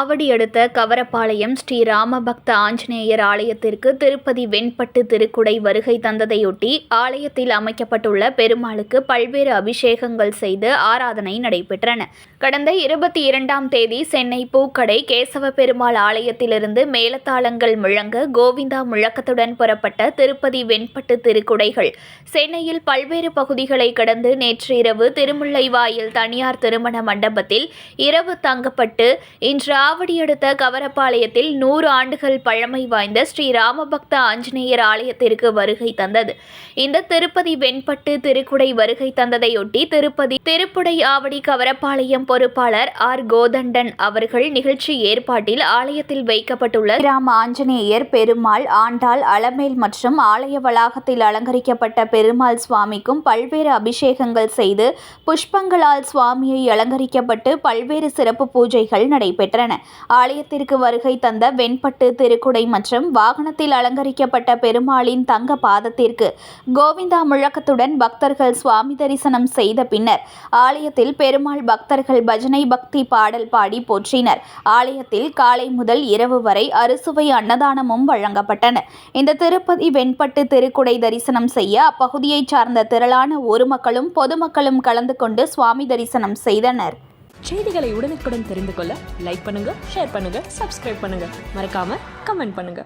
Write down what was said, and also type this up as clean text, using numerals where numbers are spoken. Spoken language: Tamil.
ஆவடி அடுத்த கவரப்பாளையம் ஸ்ரீ ராமபக்த ஆஞ்சநேயர் ஆலயத்திற்கு திருப்பதி வெண்பட்டு திருக்குடை வருகை தந்ததையொட்டி ஆலயத்தில் அமைக்கப்பட்டுள்ள பெருமாளுக்கு பல்வேறு அபிஷேகங்கள் செய்து ஆராதனை நடைபெற்றன. கடந்த 22ஆம் தேதி சென்னை பூக்கடை கேசவ பெருமாள் ஆலயத்திலிருந்து மேளதாளங்கள் முழங்க கோவிந்தா முழக்கத்துடன் புறப்பட்ட திருப்பதி வெண்பட்டு திருக்குடைகள் சென்னையில் பல்வேறு பகுதிகளை கடந்து நேற்று இரவு திருமுல்லைவாயில் தனியார் திருமண மண்டபத்தில் இரவு தங்கப்பட்டு இன்று ஆவடி அடுத்த கவரப்பாளையத்தில் 100 ஆண்டுகள் பழமை வாய்ந்த ஸ்ரீ ராமபக்த ஆஞ்சநேயர் ஆலயத்திற்கு வருகை தந்தது. இந்த திருப்பதி வெண்பட்டு திருக்குடை வருகை தந்ததையொட்டி திருப்பதி திருப்புடை ஆவடி கவரப்பாளையம் பொறுப்பாளர் ஆர். கோதண்டன் அவர்கள் நிகழ்ச்சி ஏற்பாட்டில் ஆலயத்தில் வைக்கப்பட்டுள்ள ராம ஆஞ்சநேயர், பெருமாள், ஆண்டாள், அலமேல் மற்றும் ஆலய வளாகத்தில் அலங்கரிக்கப்பட்ட பெருமாள் சுவாமிக்கும் பல்வேறு அபிஷேகங்கள் செய்து புஷ்பங்களால் சுவாமியை அலங்கரிக்கப்பட்டு பல்வேறு சிறப்பு பூஜைகள் நடைபெற்றன. ஆலயத்திற்கு வருகை தந்த வெண்பட்டு திருக்குடை மற்றும் வாகனத்தில் அலங்கரிக்கப்பட்ட பெருமாளின் தங்க பாதத்திற்கு கோவிந்தா முழக்கத்துடன் பக்தர்கள் சுவாமி தரிசனம் செய்த பின்னர் ஆலயத்தில் பெருமாள் பக்தர்கள் பஜனை பக்தி பாடல் பாடி போற்றினர். ஆலயத்தில் காலை முதல் இரவு வரை அறுசுவை அன்னதானமும் வழங்கப்பட்டன. இந்த திருப்பதி வெண்பட்டு திருக்குடை தரிசனம் செய்ய அப்பகுதியைச் சார்ந்த திரளான ஊர் மக்களும் பொதுமக்களும் கலந்து கொண்டு சுவாமி தரிசனம் செய்தனர். செய்திகளை உடனுக்குடன் தெரிந்து கொள்ள லைக் பண்ணுங்க, ஷேர் பண்ணுங்க, சப்ஸ்கிரைப் பண்ணுங்க, மறக்காம கமெண்ட் பண்ணுங்க.